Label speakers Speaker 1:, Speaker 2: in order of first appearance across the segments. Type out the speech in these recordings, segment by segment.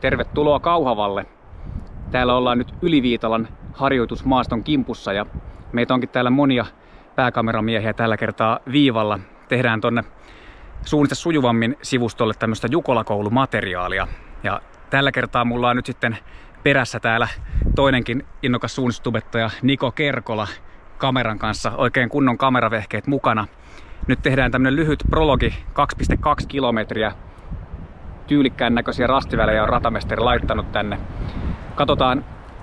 Speaker 1: Tervetuloa Kauhavalle. Täällä ollaan nyt Yliviitalan harjoitusmaaston kimpussa ja meitä onkin täällä monia pääkameramiehiä tällä kertaa viivalla. Tehdään tonne Suunnista sujuvammin -sivustolle tämmöistä Jukola-koulumateriaalia. Ja tällä kertaa mulla on nyt sitten perässä täällä toinenkin innokas suunnistubettaja Niko Kerkola kameran kanssa. Oikein kunnon kameravehkeet mukana. Nyt tehdään tämmönen lyhyt prologi, 2,2 kilometriä. Tyylikkään näköisiä rastivälejä on ratamestari laittanut tänne.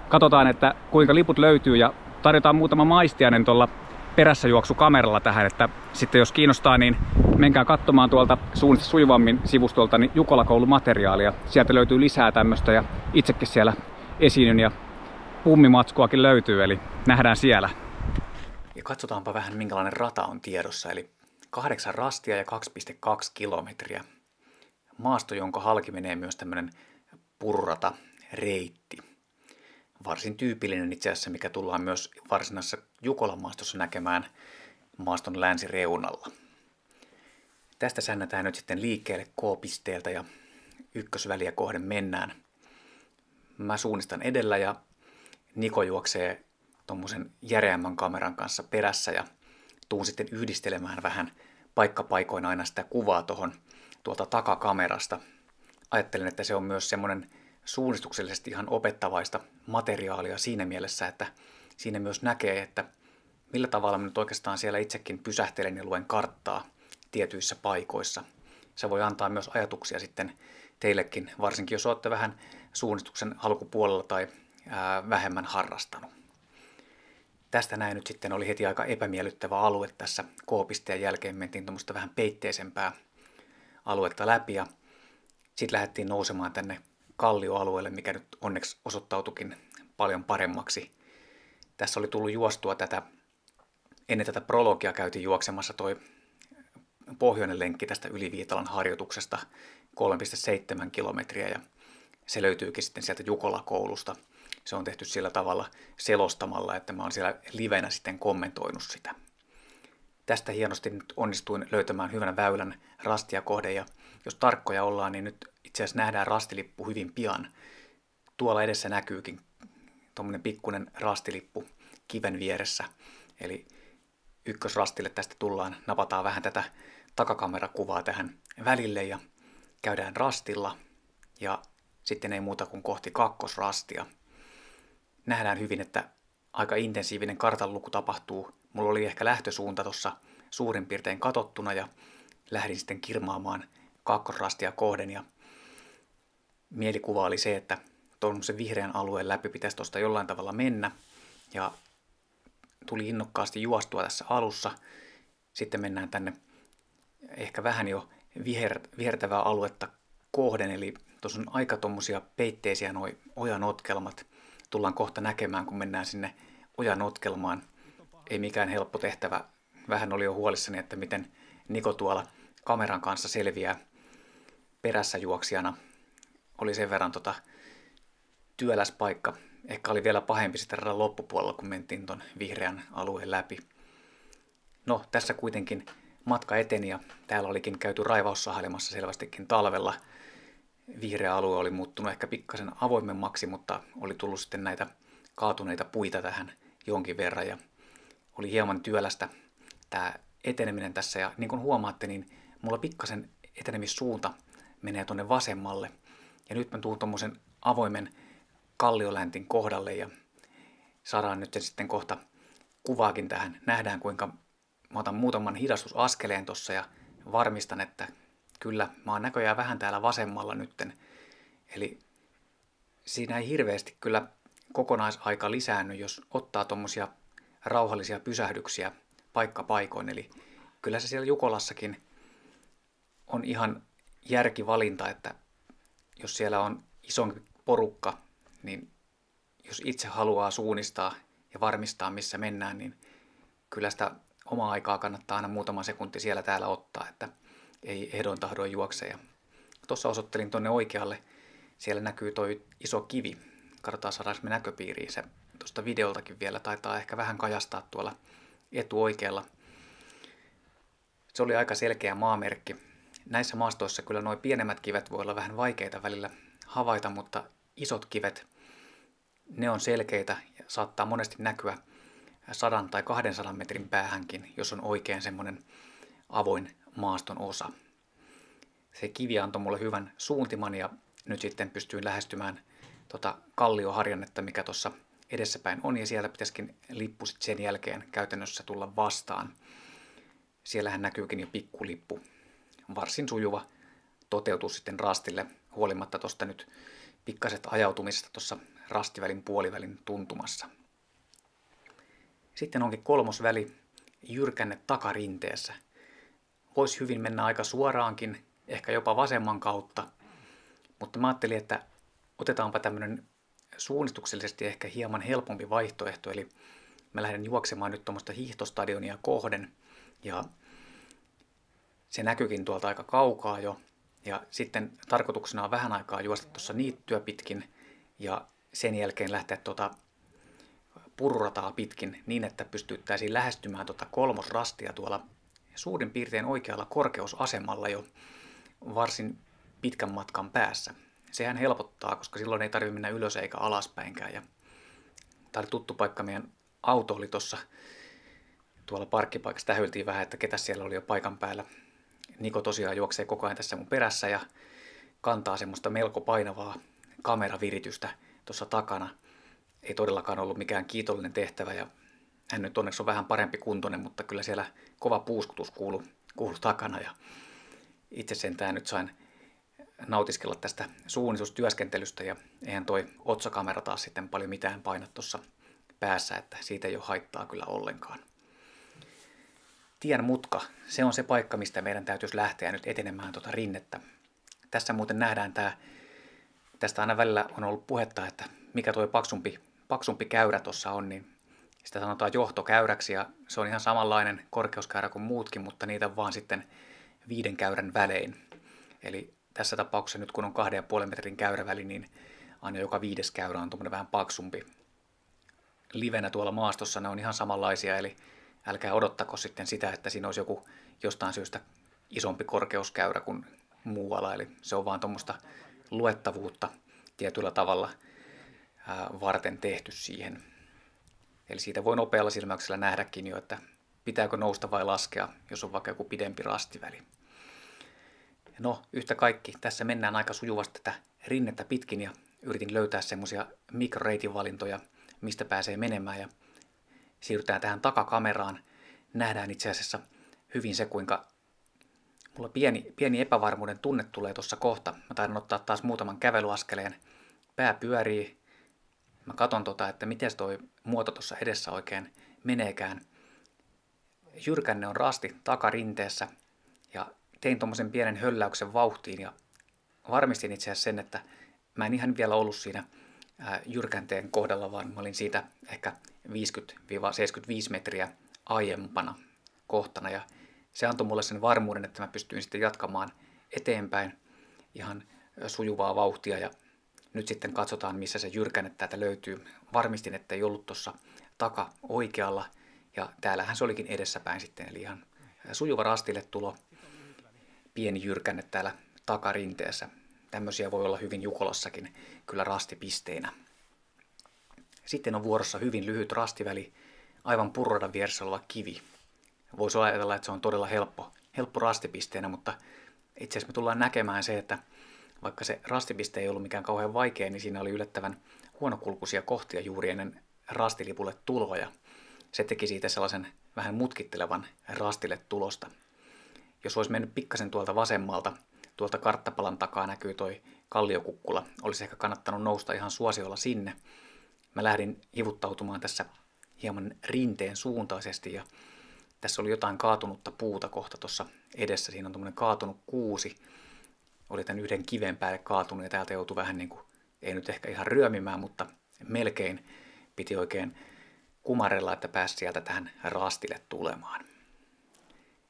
Speaker 1: Katsotaan, että kuinka liput löytyy ja tarjotaan muutama maistiainen tuolla perässä juoksukameralla tähän, että sitten jos kiinnostaa, niin menkää katsomaan tuolta Suunnista sujuvammin -sivustolta niin Jukola-koulumateriaalia. Sieltä löytyy lisää tämmöistä ja itsekin siellä esiinnyn ja pummimatskuakin löytyy, eli nähdään siellä. Ja katsotaanpa vähän minkälainen rata on tiedossa, eli 8 rastia ja 2,2 kilometriä. Maasto, jonka halki menee myös tämmöinen pururata reitti. Varsin tyypillinen itse asiassa, mikä tullaan myös varsinaisessa Jukola-maastossa näkemään maaston länsireunalla. Tästä sännätään nyt sitten liikkeelle K-pisteeltä ja ykkösväliä kohden mennään. Mä suunnistan edellä ja Niko juoksee tommosen järeämmän kameran kanssa perässä ja tuun sitten yhdistelemään vähän paikkapaikoin aina sitä kuvaa tuolta takakamerasta. Ajattelen, että se on myös semmoinen suunnistuksellisesti ihan opettavaista materiaalia siinä mielessä, että siinä myös näkee, että millä tavalla mä nyt oikeastaan siellä itsekin pysähtelen ja luen karttaa tietyissä paikoissa. Se voi antaa myös ajatuksia sitten teillekin, varsinkin jos olette vähän suunnistuksen alkupuolella tai vähemmän harrastanut. Tästä näin nyt sitten oli heti aika epämiellyttävä alue tässä K-pisteen jälkeen. Mentiin tuommoista vähän peitteisempää aluetta läpi ja sitten lähdettiin nousemaan tänne kallioalueelle, mikä nyt onneksi osoittautuikin paljon paremmaksi. Tässä oli tullut juostua ennen tätä prologia käytiin juoksemassa toi pohjoinen lenkki tästä Yliviitalan harjoituksesta 3,7 kilometriä ja se löytyykin sitten sieltä Jukola-koulusta. Se on tehty sillä tavalla selostamalla, että mä oon siellä livenä sitten kommentoinut sitä. Tästä hienosti nyt onnistuin löytämään hyvän väylän rastia kohden ja jos tarkkoja ollaan, niin nyt itse asiassa nähdään rastilippu hyvin pian. Tuolla edessä näkyykin tuommoinen pikkuinen rastilippu kiven vieressä. Eli ykkösrastille tästä napataan vähän tätä takakamerakuvaa tähän välille ja käydään rastilla ja sitten ei muuta kuin kohti kakkosrastia. Nähdään hyvin, että aika intensiivinen kartanluku tapahtuu. Mulla oli ehkä lähtösuunta tuossa suurin piirtein katottuna ja lähdin sitten kirmaamaan kakkosrastia kohden ja mielikuva oli se, että tuon vihreän alueen läpi pitäisi tuosta jollain tavalla mennä ja tuli innokkaasti juostua tässä alussa. Sitten mennään tänne ehkä vähän jo vihertävää aluetta kohden, eli tuossa on aika tommosia peitteisiä nuo ojanotkelmat. Tullaan kohta näkemään, kun mennään sinne ojanotkelmaan. Ei mikään helppo tehtävä. Vähän oli jo huolissani, että miten Niko tuolla kameran kanssa selviää perässä juoksijana. Oli sen verran työläs paikka. Ehkä oli vielä pahempi sitten radan loppupuolella, kun mentiin ton vihreän alueen läpi. No, tässä kuitenkin matka eteni ja täällä olikin käyty raivaussahailemassa selvästikin talvella. Vihreä alue oli muuttunut ehkä pikkasen avoimemmaksi, mutta oli tullut sitten näitä kaatuneita puita tähän jonkin verran ja oli hieman työlästä tämä eteneminen tässä ja niin kuin huomaatte, niin mulla pikkasen etenemissuunta menee tuonne vasemmalle ja nyt mä tuun tuommoisen avoimen kallioläntin kohdalle ja saadaan nyt sitten kohta kuvaakin tähän. Nähdään kuinka mä otan muutaman hidastusaskeleen tuossa ja varmistan, että kyllä mä oon näköjään vähän täällä vasemmalla nytten. Eli siinä ei hirveästi kyllä kokonaisaika lisäänny, jos ottaa tuommoisia rauhallisia pysähdyksiä paikkapaikoin. Eli kyllä se siellä Jukolassakin on ihan järkivalinta, että jos siellä on isompi porukka, niin jos itse haluaa suunnistaa ja varmistaa, missä mennään, niin kyllä sitä omaa aikaa kannattaa aina muutama sekunti siellä täällä ottaa, että ei ehdoin tahdoin juokse. Ja tuossa osoittelin tuonne oikealle, siellä näkyy toi iso kivi. Katsotaan, saadaanko me näköpiiriin se. Tuosta videoltakin vielä taitaa ehkä vähän kajastaa tuolla etuoikealla. Se oli aika selkeä maamerkki. Näissä maastoissa kyllä nuo pienemmät kivet voi olla vähän vaikeita välillä havaita, mutta isot kivet, ne on selkeitä ja saattaa monesti näkyä 100 tai 200 metrin päähänkin, jos on oikein semmoinen avoin maaston osa. Se kivi antoi mulle hyvän suuntiman ja nyt sitten pystyin lähestymään kallioharjannetta, mikä tuossa edessäpäin on, ja siellä pitäisikin lippu sitten sen jälkeen käytännössä tulla vastaan. Siellähän näkyykin jo pikkulippu. Varsin sujuva toteutus sitten rastille, huolimatta tuosta nyt pikkaset ajautumisesta tuossa rastivälin puolivälin tuntumassa. Sitten onkin kolmosväli, jyrkänne takarinteessä. Voisi hyvin mennä aika suoraankin, ehkä jopa vasemman kautta, mutta mä ajattelin, että otetaanpa tämmöinen suunnituksellisesti ehkä hieman helpompi vaihtoehto, eli mä lähden juoksemaan nyt tuommoista hiihtostadionia kohden, ja se näkyykin tuolta aika kaukaa jo, ja sitten tarkoituksena on vähän aikaa juosta tuossa niittyä pitkin, ja sen jälkeen lähteä pururataa pitkin niin, että pystyttäisiin lähestymään kolmosrastia tuolla suurin piirtein oikealla korkeusasemalla jo varsin pitkän matkan päässä. Sehän helpottaa, koska silloin ei tarvitse mennä ylös eikä alaspäinkään. Ja tämä oli tuttu paikka, meidän auto oli tuolla parkkipaikassa, tähyltiin vähän, että ketä siellä oli jo paikan päällä. Niko tosiaan juoksee koko ajan tässä mun perässä ja kantaa semmoista melko painavaa kameraviritystä tuossa takana. Ei todellakaan ollut mikään kiitollinen tehtävä ja hän nyt onneksi on vähän parempi kuntoinen, mutta kyllä siellä kova puuskutus kuului takana ja itse sentään nyt sain nautiskella tästä suunnitustyöskentelystä ja eihän toi otsakamera taas sitten paljon mitään paina tuossa päässä, että siitä ei ole haittaa kyllä ollenkaan. Tien mutka, se on se paikka, mistä meidän täytyisi lähteä nyt etenemään rinnettä. Tässä muuten nähdään tästä aina välillä on ollut puhetta, että mikä tuo paksumpi käyrä tuossa on, niin sitä sanotaan johtokäyräksi ja se on ihan samanlainen korkeuskäyrä kuin muutkin, mutta niitä on vaan sitten 5 käyrän välein. Eli tässä tapauksessa nyt kun on 2,5 metrin käyräväli, niin aina joka 5. käyrä on tuommoinen vähän paksumpi. Livenä tuolla maastossa ne on ihan samanlaisia, eli älkää odottako sitten sitä, että siinä olisi joku jostain syystä isompi korkeuskäyrä kuin muualla. Eli se on vaan tuommoista luettavuutta tietyllä tavalla varten tehty siihen. Eli siitä voi nopealla silmäyksellä nähdäkin jo, että pitääkö nousta vai laskea, jos on vaikka joku pidempi rastiväli. No, yhtä kaikki, tässä mennään aika sujuvasti tätä rinnettä pitkin ja yritin löytää semmoisia mikroreitinvalintoja, mistä pääsee menemään ja siirrytään tähän takakameraan. Nähdään itse asiassa hyvin se, kuinka mulla pieni epävarmuuden tunne tulee tuossa kohta. Mä taidan ottaa taas muutaman kävelyaskeleen. Pää pyörii. Mä katon että miten toi muoto tuossa edessä oikein meneekään. Jyrkänne on rasti takarinteessä ja tein tuommoisen pienen hölläyksen vauhtiin ja varmistin itse asiassa sen, että mä en ihan vielä ollut siinä jyrkänteen kohdalla, vaan mä olin siitä ehkä 50-75 metriä aiempana kohtana ja se antoi mulle sen varmuuden, että mä pystyin sitten jatkamaan eteenpäin ihan sujuvaa vauhtia ja nyt sitten katsotaan, missä se jyrkänne täältä löytyy. Varmistin, että ei ollut tuossa taka oikealla ja täällähän se olikin edessäpäin sitten, eli ihan sujuva rastille tulo, pieni jyrkänne täällä takarinteessä. Tämmöisiä voi olla hyvin Jukolassakin kyllä rastipisteinä. Sitten on vuorossa hyvin lyhyt rastiväli, aivan pururadan vieressä oleva kivi. Voisi ajatella, että se on todella helppo rastipisteenä, mutta itse asiassa me tullaan näkemään se, että vaikka se rastipiste ei ollut mikään kauhean vaikea, niin siinä oli yllättävän huonokulkuisia kohtia juuri ennen rastilipulle tuloa ja se teki siitä sellaisen vähän mutkittelevan rastille tulosta. Jos olisi mennyt pikkasen tuolta vasemmalta, tuolta karttapalan takaa näkyy toi kalliokukkula, olisi ehkä kannattanut nousta ihan suosiolla sinne. Mä lähdin hivuttautumaan tässä hieman rinteen suuntaisesti ja tässä oli jotain kaatunutta puuta kohta tuossa edessä. Siinä on tuommoinen kaatunut kuusi. Oli tämän yhden kiven päälle kaatunut ja täältä joutui vähän niin kuin, ei nyt ehkä ihan ryömimään, mutta melkein piti oikein kumarella, että pääsi sieltä tähän rastille tulemaan.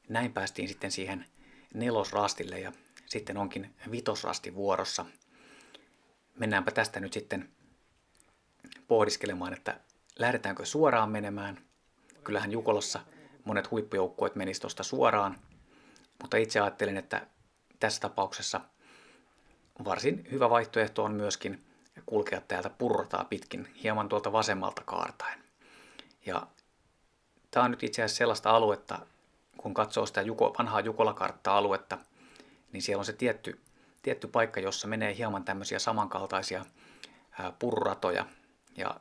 Speaker 1: Näin päästiin sitten siihen 4. rastille ja sitten onkin 5. rasti vuorossa. Mennäänpä tästä nyt sitten pohdiskelemaan, että lähdetäänkö suoraan menemään. Kyllähän Jukolassa monet huippujoukkueet menisivät tuosta suoraan, mutta itse ajattelin, että tässä tapauksessa varsin hyvä vaihtoehto on myöskin kulkea täältä purrataa pitkin, hieman tuolta vasemmalta kaartaen. Ja tämä on nyt itse asiassa sellaista aluetta, kun katsoo sitä vanhaa Jukola-kartta-aluetta, niin siellä on se tietty paikka, jossa menee hieman tämmöisiä samankaltaisia purratoja. Ja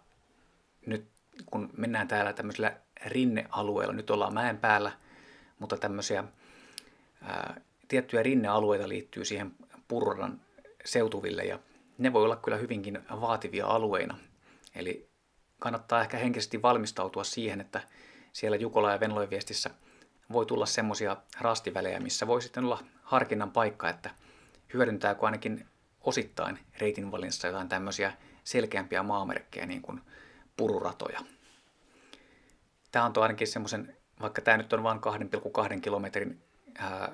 Speaker 1: nyt kun mennään täällä tämmöisellä rinnealueella, nyt ollaan mäen päällä, mutta tämmöisiä tiettyjä rinnealueita liittyy siihen purradan seutuville ja ne voi olla kyllä hyvinkin vaativia alueina. Eli kannattaa ehkä henkisesti valmistautua siihen, että siellä Jukola- ja Venlojen viestissä voi tulla semmoisia rastivälejä, missä voi sitten olla harkinnan paikka, että hyödyntääkö ainakin osittain reitinvalinnassa jotain tämmöisiä selkeämpiä maamerkkejä niin kuin pururatoja. Tämä on ainakin semmoisen, vaikka tämä nyt on vain 2,2 kilometrin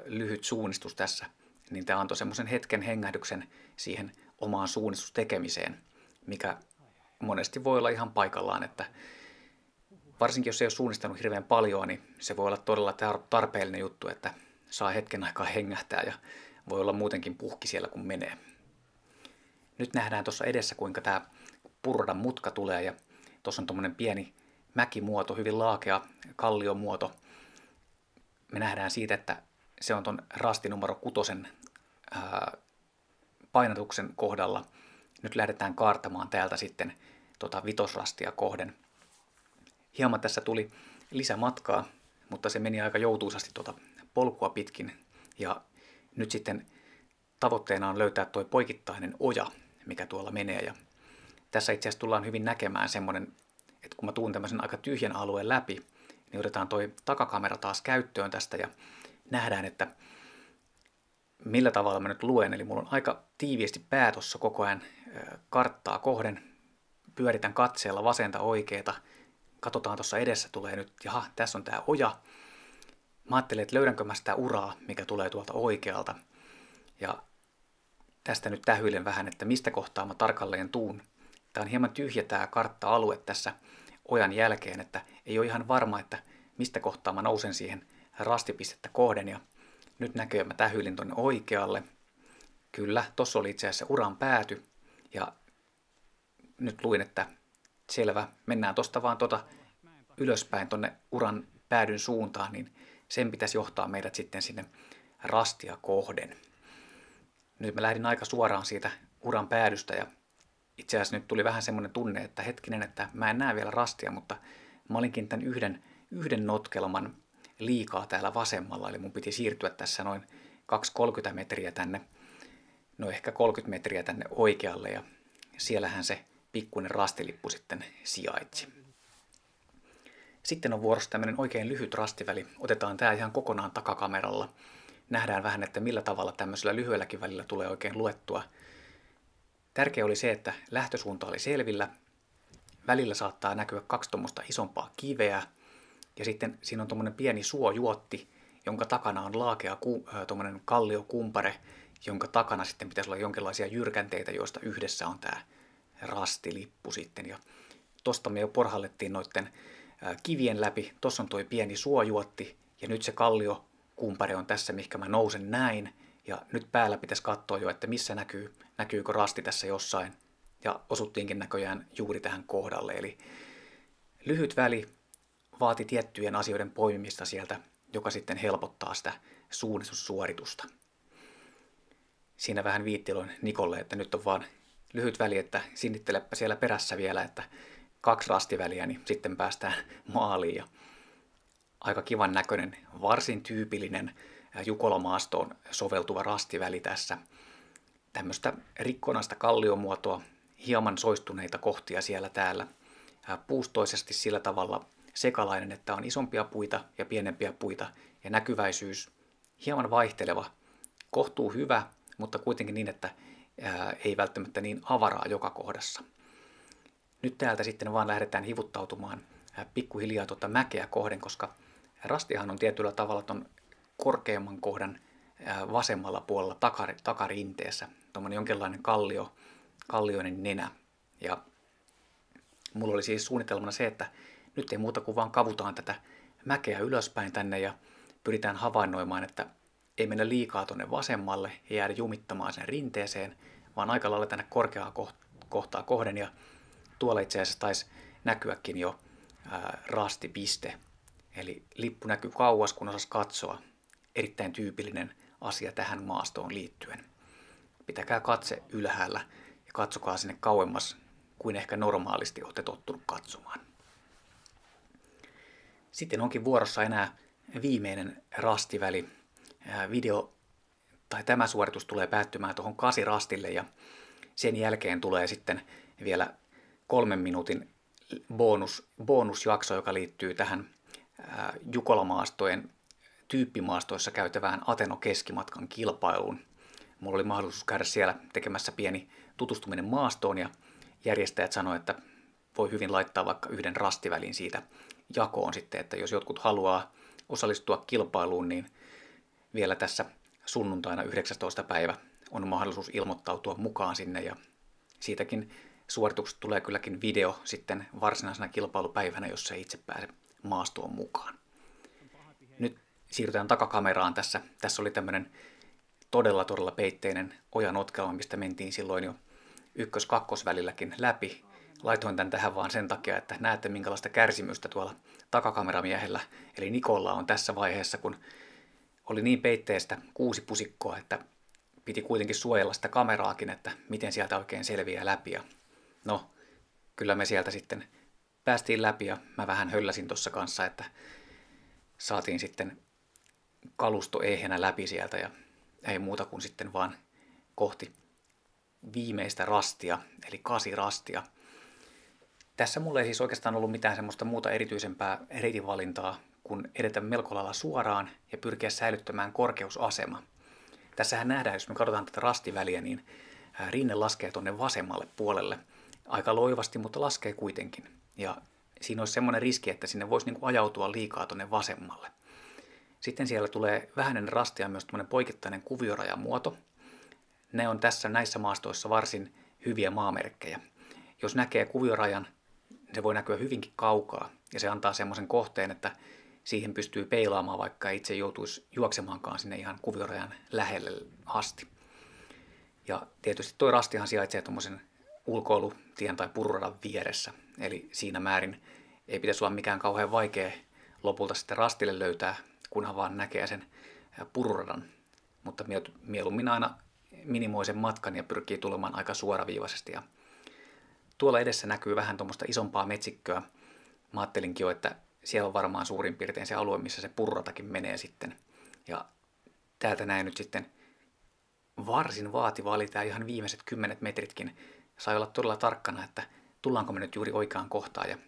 Speaker 1: lyhyt suunnistus tässä, niin tämä antoi semmoisen hetken hengähdyksen siihen omaan suunnistustekemiseen, mikä monesti voi olla ihan paikallaan, että varsinkin jos ei ole suunnistanut hirveän paljon, niin se voi olla todella tarpeellinen juttu, että saa hetken aikaa hengähtää ja voi olla muutenkin puhki siellä kun menee. Nyt nähdään tuossa edessä, kuinka tämä purradan mutka tulee ja tuossa on tuommoinen pieni mäkimuoto, hyvin laakea kalliomuoto. Me nähdään siitä, että se on tuon rasti numero 6 painotuksen kohdalla. Nyt lähdetään kaartamaan täältä sitten vitosrastia kohden. Hieman tässä tuli lisämatkaa, mutta se meni aika joutuisasti polkua pitkin. Ja nyt sitten tavoitteena on löytää tuo poikittainen oja, mikä tuolla menee. Ja tässä itse asiassa tullaan hyvin näkemään semmoinen, että kun mä tuun tämmöisen aika tyhjän alueen läpi, niin otetaan toi takakamera taas käyttöön tästä ja nähdään, että millä tavalla mä nyt luen. Eli mulla on aika tiiviisti pää tuossa koko ajan karttaa kohden. Pyöritän katseella vasenta oikeeta. Katsotaan tuossa edessä tulee nyt, jaha, tässä on tää oja. Mä ajattelin, että löydänkö mä sitä uraa, mikä tulee tuolta oikealta. Ja tästä nyt tähyilen vähän, että mistä kohtaa mä tarkalleen tuun. Tää on hieman tyhjä tää kartta-alue tässä ojan jälkeen, että ei ole ihan varma, että mistä kohtaa mä nousen siihen rastipistettä kohden. Ja nyt näköjään mä tähyilin tonne oikealle. Kyllä, tossa oli itse asiassa uran pääty. Ja nyt luin, että selvä, mennään tosta vaan ylöspäin tonne uran päädyn suuntaan, niin sen pitäisi johtaa meidät sitten sinne rastia kohden. Nyt mä lähdin aika suoraan siitä uran päädystä ja itse asiassa nyt tuli vähän semmoinen tunne, että hetkinen, että mä en näe vielä rastia, mutta mä olinkin tämän yhden notkelman liikaa täällä vasemmalla, eli mun piti siirtyä tässä noin 2-30 metriä tänne, no ehkä 30 metriä tänne oikealle ja siellähän se pikkuinen rastilippu sitten sijaitsi. Sitten on vuorossa tämmöinen oikein lyhyt rastiväli. Otetaan tämä ihan kokonaan takakameralla. Nähdään vähän, että millä tavalla tämmöisellä lyhyelläkin välillä tulee oikein luettua. Tärkeä oli se, että lähtösuunta oli selvillä. Välillä saattaa näkyä 2 tuommoista isompaa kiveä. Ja sitten siinä on tuommoinen pieni suojuotti, jonka takana on laakea tuommoinen kalliokumpare, jonka takana sitten pitäisi olla jonkinlaisia jyrkänteitä, joista yhdessä on tämä rastilippu sitten. Ja tosta me jo porhallettiin noitten kivien läpi. Tossa on tuo pieni suojuotti ja nyt se kalliokumpare on tässä, mihinkä mä nousen näin. Ja nyt päällä pitäisi katsoa jo, että missä näkyykö rasti tässä jossain. Ja osuttiinkin näköjään juuri tähän kohdalle. Eli lyhyt väli vaati tiettyjen asioiden poimimista sieltä, joka sitten helpottaa sitä suunnistussuoritusta. Siinä vähän viittiloin Nikolle, että nyt on vaan lyhyt väli, että sinnittelepä siellä perässä vielä, että 2 rastiväliä, niin sitten päästään maaliin. Ja aika kivan näköinen, varsin tyypillinen Jukola-maastoon soveltuva rastiväli tässä. Tämmöistä rikkonaista kalliomuotoa, hieman soistuneita kohtia siellä täällä. Puustoisesti sillä tavalla sekalainen, että on isompia puita ja pienempiä puita ja näkyväisyys hieman vaihteleva, kohtuu hyvä, mutta kuitenkin niin, että ei välttämättä niin avaraa joka kohdassa. Nyt täältä sitten vaan lähdetään hivuttautumaan pikkuhiljaa mäkeä kohden, koska rastihan on tietyllä tavalla ton korkeamman kohdan vasemmalla puolella takarinteessä. Tuommoinen jonkinlainen kallioinen nenä. Ja mulla oli siis suunnitelmana se, että nyt ei muuta kuin vaan kavutaan tätä mäkeä ylöspäin tänne ja pyritään havainnoimaan, että ei mennä liikaa tuonne vasemmalle ja jäädä jumittamaan sen rinteeseen, vaan aika lailla tänne korkeaa kohtaa kohden, ja tuolla itse asiassa taisi näkyäkin jo rastipiste. Eli lippu näkyy kauas, kun osas katsoa. Erittäin tyypillinen asia tähän maastoon liittyen. Pitäkää katse ylhäällä ja katsokaa sinne kauemmas kuin ehkä normaalisti olette tottunut katsomaan. Sitten onkin vuorossa enää viimeinen rastiväli. Tämä suoritus tulee päättymään tuohon 8 rastille, ja sen jälkeen tulee sitten vielä 3 minuutin bonusjakso, joka liittyy tähän Jukola-maastojen tyyppimaastoissa käytävään Ateno-keskimatkan kilpailuun. Mulla oli mahdollisuus käydä siellä tekemässä pieni tutustuminen maastoon, ja järjestäjät sanoivat, että voi hyvin laittaa vaikka yhden rastivälin siitä jakoon sitten, että jos jotkut haluaa osallistua kilpailuun, niin vielä tässä sunnuntaina 19. päivä on mahdollisuus ilmoittautua mukaan sinne, ja siitäkin suorituksesta tulee kylläkin video sitten varsinaisena kilpailupäivänä, jos ei itse pääse maastoon mukaan. Nyt siirrytään takakameraan tässä. Tässä oli tämmöinen todella peitteinen ojanotkelma, mistä mentiin silloin jo 1-2 välilläkin läpi. Laitoin tämän tähän vaan sen takia, että näette minkälaista kärsimystä tuolla takakameramiehellä, eli Nikolla on tässä vaiheessa, kun oli niin peitteestä 6 pusikkoa, että piti kuitenkin suojella sitä kameraakin, että miten sieltä oikein selviää läpi. Ja no, kyllä me sieltä sitten päästiin läpi, ja mä vähän hölläsin tuossa kanssa, että saatiin sitten kalusto ehjänä läpi sieltä, ja ei muuta kuin sitten vaan kohti viimeistä rastia, eli 8 rastia. Tässä mulla ei siis oikeastaan ollut mitään semmoista muuta erityisempää reitinvalintaa, kun edetä melko lailla suoraan ja pyrkiä säilyttämään korkeusasema. Tässähän nähdään, jos me katsotaan tätä rastiväliä, niin rinne laskee tuonne vasemmalle puolelle. Aika loivasti, mutta laskee kuitenkin. Ja siinä olisi semmoinen riski, että sinne voisi ajautua liikaa tuonne vasemmalle. Sitten siellä tulee vähäinen rasti ja myös tämmöinen poikittainen kuviorajamuoto. Ne on näissä maastoissa varsin hyviä maamerkkejä. Jos näkee kuviorajan, se voi näkyä hyvinkin kaukaa, ja se antaa semmoisen kohteen, että siihen pystyy peilaamaan, vaikka ei itse joutuisi juoksemaankaan sinne ihan kuviorajan lähelle asti. Ja tietysti tuo rastihan sijaitsee tuommoisen ulkoilutien tai pururadan vieressä, eli siinä määrin ei pitäisi olla mikään kauhean vaikea lopulta sitten rastille löytää, kunhan vaan näkee sen pururadan, mutta mieluummin aina minimoi sen matkan ja pyrkii tulemaan aika suoraviivaisesti. Ja tuolla edessä näkyy vähän tuommoista isompaa metsikköä. Mä ajattelinkin jo, että siellä on varmaan suurin piirtein se alue, missä se pururatakin menee sitten. Ja täältä näin nyt sitten varsin vaativa oli tämä ihan viimeiset 10 metritkin. Sai olla todella tarkkana, että tullaanko me nyt juuri oikeaan kohtaan. Ja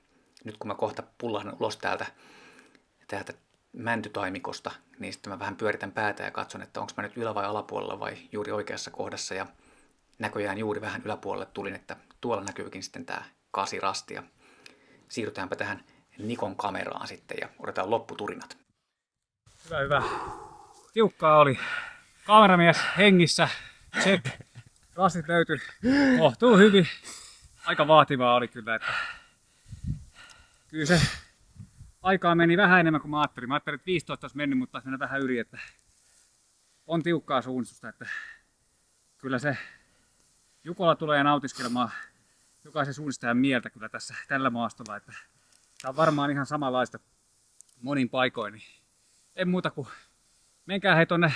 Speaker 1: nyt kun mä kohta pullaan ulos täältä mäntytaimikosta, niin sitten mä vähän pyöritän päätä ja katson, että onko mä nyt ylä- vai alapuolella vai juuri oikeassa kohdassa. Ja näköjään juuri vähän yläpuolelle tulin, että tuolla näkyykin sitten tämä 8 rastia. Siirrytäänpä tähän Nikon kameraan sitten ja odotetaan lopputurinat. Hyvä. Tiukkaa oli. Kameramies hengissä. Check. Rastit löytyi. Kohtuu hyvin. Aika vaativaa oli kyllä, että kyllä se aikaa meni vähän enemmän kuin mä ajattelin. Mä ajattelin, että 15 olisi mennyt, mutta taisi mennä vähän yli, että on tiukkaa suunnistusta, että kyllä se Jukola tulee nautiskelemaan jokaisen suunnistajan mieltä kyllä tässä tällä maastolla, että tämä on varmaan ihan samanlaista monin paikoin. Niin ei muuta kuin menkää hei tonne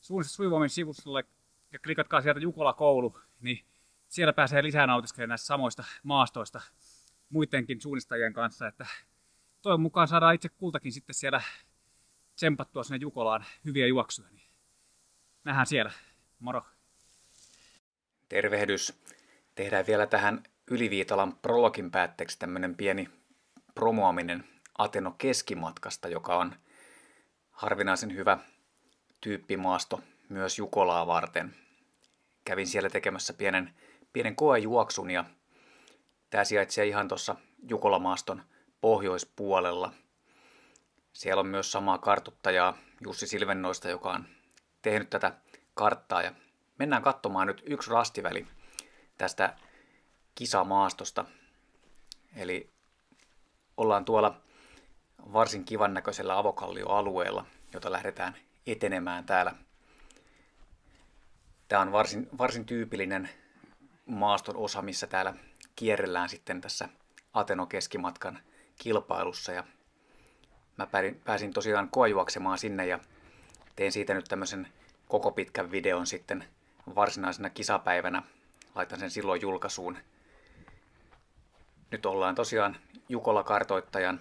Speaker 1: Sujuvoimin sivustolle ja klikatkaa sieltä Jukola koulu, niin siellä pääsee lisää nautiskelemaan näistä samoista maastoista muidenkin suunnistajien kanssa, että toivon mukaan saadaan itse kultakin sitten siellä tsempattua sinne Jukolaan hyviä juoksuja. Niin nähdään siellä. Moro! Tervehdys! Tehdään vielä tähän Yli-Viitalan prologin päätteeksi tämmöinen pieni promoaminen Ateno-keskimatkasta, joka on harvinaisen hyvä tyyppimaasto myös Jukolaa varten. Kävin siellä tekemässä pienen koejuoksun ja tämä sijaitsee ihan tuossa Jukolamaaston pohjoispuolella. Siellä on myös samaa kartuttajaa Jussi Silvennoista, joka on tehnyt tätä karttaa. Ja mennään katsomaan nyt yksi rastiväli tästä kisamaastosta. Eli ollaan tuolla varsin kivan näköisellä avokallioalueella, jota lähdetään etenemään täällä. Tämä on varsin tyypillinen maaston osa, missä täällä kierrellään sitten tässä Ateno-keskimatkan kilpailussa. Ja mä pääsin tosiaan koejuoksemaan sinne ja tein siitä nyt tämmöisen koko pitkän videon sitten varsinaisena kisapäivänä. Laitan sen silloin julkaisuun. Nyt ollaan tosiaan Jukola-kartoittajan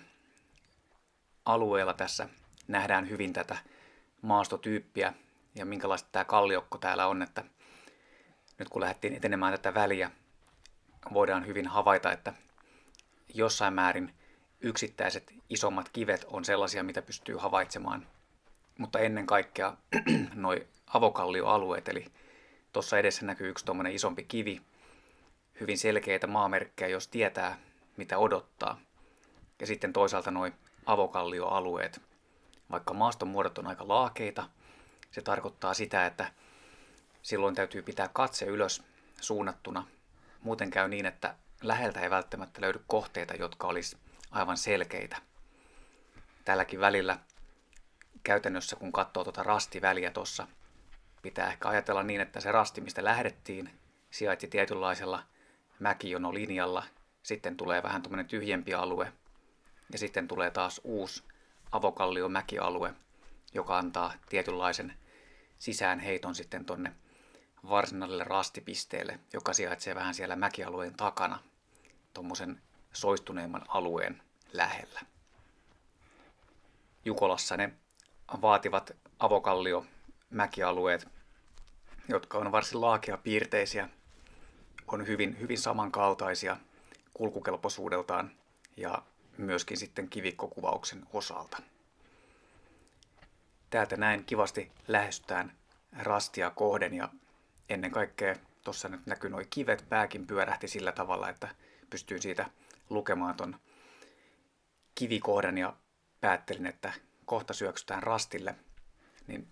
Speaker 1: alueella tässä. Nähdään hyvin tätä maastotyyppiä ja minkälaista tämä kalliokko täällä on. Että nyt kun lähdettiin etenemään tätä väliä, voidaan hyvin havaita, että jossain määrin yksittäiset isommat kivet on sellaisia, mitä pystyy havaitsemaan. Mutta ennen kaikkea noi avokallioalueet, eli tuossa edessä näkyy yksi tuommoinen isompi kivi, hyvin selkeitä maamerkkejä, jos tietää mitä odottaa. Ja sitten toisaalta nuo avokallioalueet. Vaikka maaston muodot on aika laakeita, se tarkoittaa sitä, että silloin täytyy pitää katse ylös suunnattuna. Muuten käy niin, että läheltä ei välttämättä löydy kohteita, jotka olisi aivan selkeitä. Tälläkin välillä käytännössä, kun katsoo tuota rastiväliä tuossa, pitää ehkä ajatella niin, että se rasti, mistä lähdettiin, sijaitsi tietynlaisella mäkijonolinjalla. Sitten tulee vähän tuommoinen tyhjempi alue. Ja sitten tulee taas uusi avokalliomäkialue, joka antaa tietynlaisen sisäänheiton sitten tonne varsinaiselle rastipisteelle, joka sijaitsee vähän siellä mäkialueen takana, tuommoisen soistuneemman alueen lähellä. Jukolassa ne vaativat avokalliomäkialueet, jotka on varsin laakeapiirteisiä, on hyvin samankaltaisia kulkukelpoisuudeltaan ja myöskin sitten kivikkokuvauksen osalta. Täältä näin kivasti lähestytään rastia kohden ja ennen kaikkea tuossa nyt näkyy nuo kivet, pääkin pyörähti sillä tavalla, että pystyin siitä lukemaan ton kivikohdan ja päättelin, että kohta syöksytään rastille, niin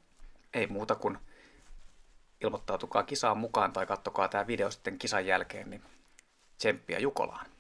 Speaker 1: ei muuta kuin ilmoittautukaa kisaan mukaan tai katsokaa tämä video sitten kisan jälkeen, niin tsemppiä Jukolaan.